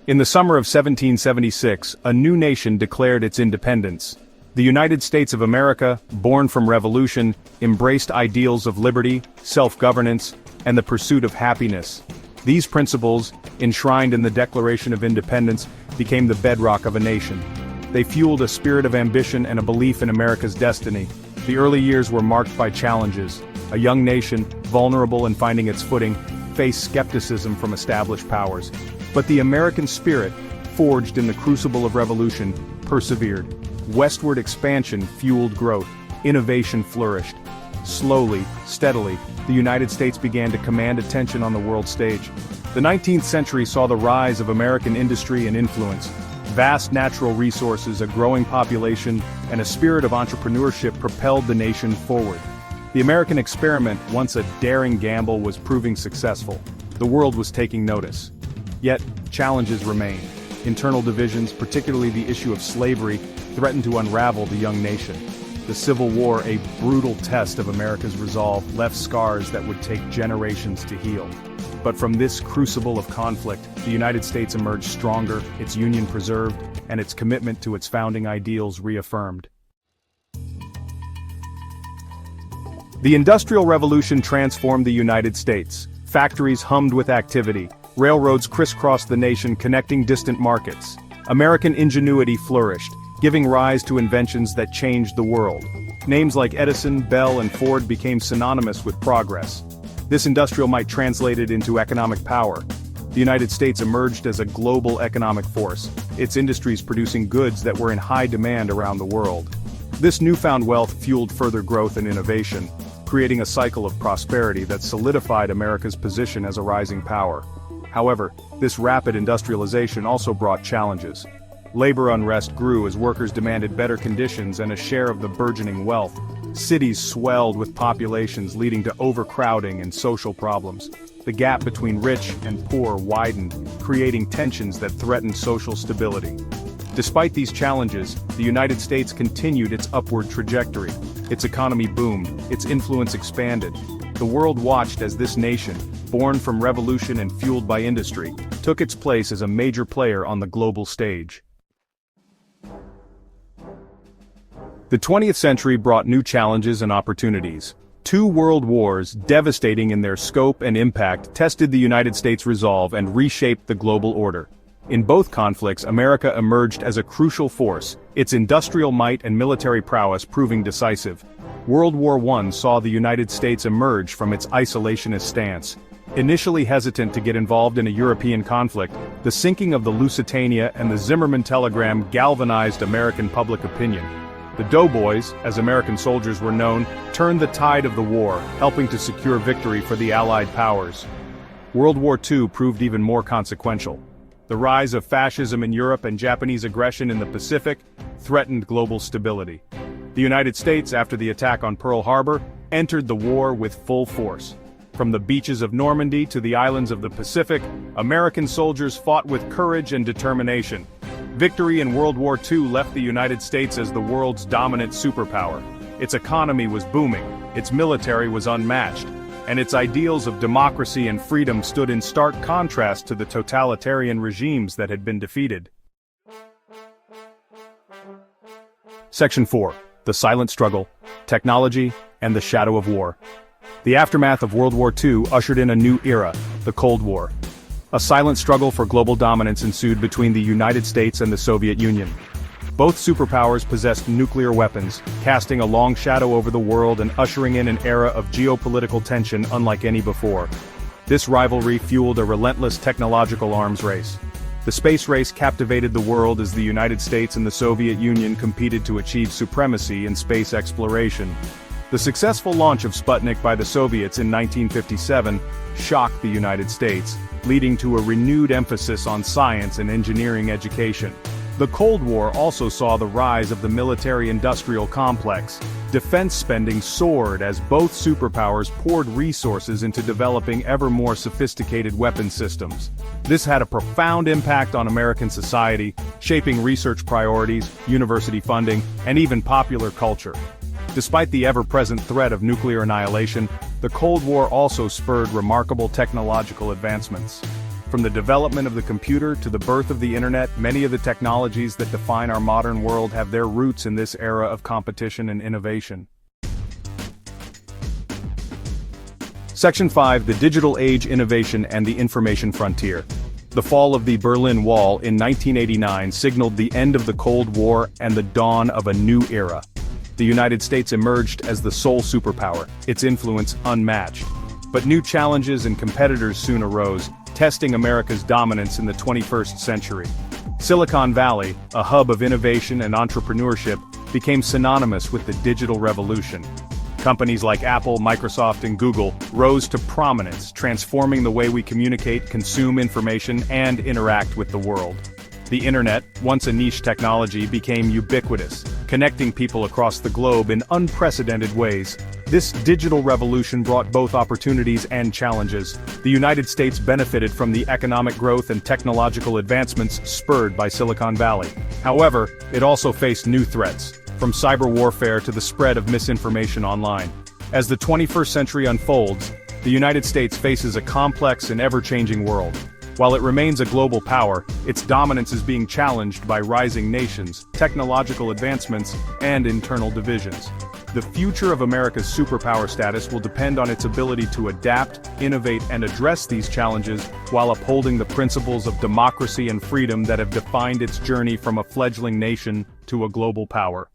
In the summer of 1776, a new nation declared its independence. The United States of America, born from revolution, embraced ideals of liberty, self-governance, and the pursuit of happiness. These principles, enshrined in the Declaration of Independence, became the bedrock of a nation. They fueled a spirit of ambition and a belief in America's destiny. The early years were marked by challenges. A young nation, vulnerable and finding its footing, faced skepticism from established powers. But the American spirit, forged in the crucible of revolution, persevered. Westward expansion fueled growth. Innovation flourished. Slowly, steadily, the United States began to command attention on the world stage. The 19th century saw the rise of American industry and influence. Vast natural resources, a growing population, and a spirit of entrepreneurship propelled the nation forward. The American experiment, once a daring gamble, was proving successful. The world was taking notice. Yet, challenges remained. Internal divisions, particularly the issue of slavery, threatened to unravel the young nation. The Civil War, a brutal test of America's resolve, left scars that would take generations to heal. But from this crucible of conflict, the United States emerged stronger, its union preserved, and its commitment to its founding ideals reaffirmed. The Industrial Revolution transformed the United States. Factories hummed with activity. Railroads crisscrossed the nation, connecting distant markets. American ingenuity flourished, giving rise to inventions that changed the world. Names like Edison, Bell, and Ford became synonymous with progress. This industrial might translated into economic power. The United States emerged as a global economic force, its industries producing goods that were in high demand around the world. This newfound wealth fueled further growth and innovation, creating a cycle of prosperity that solidified America's position as a rising power. However, this rapid industrialization also brought challenges. Labor unrest grew as workers demanded better conditions and a share of the burgeoning wealth. Cities swelled with populations, leading to overcrowding and social problems. The gap between rich and poor widened, creating tensions that threatened social stability. Despite these challenges, the United States continued its upward trajectory. Its economy boomed, its influence expanded. The world watched as this nation, born from revolution and fueled by industry, took its place as a major player on the global stage. The 20th century brought new challenges and opportunities. Two world wars, devastating in their scope and impact, tested the United States' resolve and reshaped the global order. In both conflicts, America emerged as a crucial force, its industrial might and military prowess proving decisive. World War I saw the United States emerge from its isolationist stance. Initially hesitant to get involved in a European conflict, the sinking of the Lusitania and the Zimmermann telegram galvanized American public opinion. The Doughboys, as American soldiers were known, turned the tide of the war, helping to secure victory for the Allied powers. World War II proved even more consequential. The rise of fascism in Europe and Japanese aggression in the Pacific threatened global stability. The United States, after the attack on Pearl Harbor, entered the war with full force. From the beaches of Normandy to the islands of the Pacific, American soldiers fought with courage and determination. Victory in World War II left the United States as the world's dominant superpower. Its economy was booming, its military was unmatched, and its ideals of democracy and freedom stood in stark contrast to the totalitarian regimes that had been defeated. Section 4. The Silent Struggle, Technology, and the Shadow of War. The aftermath of World War II ushered in a new era, the Cold War. A silent struggle for global dominance ensued between the United States and the Soviet Union. Both superpowers possessed nuclear weapons, casting a long shadow over the world and ushering in an era of geopolitical tension unlike any before. This rivalry fueled a relentless technological arms race. The space race captivated the world as the United States and the Soviet Union competed to achieve supremacy in space exploration. The successful launch of Sputnik by the Soviets in 1957 shocked the United States, leading to a renewed emphasis on science and engineering education. The Cold War also saw the rise of the military-industrial complex. Defense spending soared as both superpowers poured resources into developing ever more sophisticated weapon systems. This had a profound impact on American society, shaping research priorities, university funding, and even popular culture. Despite the ever-present threat of nuclear annihilation, the Cold War also spurred remarkable technological advancements. From the development of the computer to the birth of the internet, many of the technologies that define our modern world have their roots in this era of competition and innovation. Section 5: The Digital Age, Innovation and the Information Frontier. The fall of the Berlin Wall in 1989 signaled the end of the Cold War and the dawn of a new era. The United States emerged as the sole superpower, its influence unmatched. But new challenges and competitors soon arose, testing America's dominance in the 21st century. Silicon Valley, a hub of innovation and entrepreneurship, became synonymous with the digital revolution. Companies like Apple, Microsoft, and Google rose to prominence, transforming the way we communicate, consume information, and interact with the world. The internet, once a niche technology, became ubiquitous, connecting people across the globe in unprecedented ways. This digital revolution brought both opportunities and challenges. The United States benefited from the economic growth and technological advancements spurred by Silicon Valley. However, it also faced new threats, from cyber warfare to the spread of misinformation online. As the 21st century unfolds, the United States faces a complex and ever-changing world. While it remains a global power, its dominance is being challenged by rising nations, technological advancements, and internal divisions. The future of America's superpower status will depend on its ability to adapt, innovate, and address these challenges while upholding the principles of democracy and freedom that have defined its journey from a fledgling nation to a global power.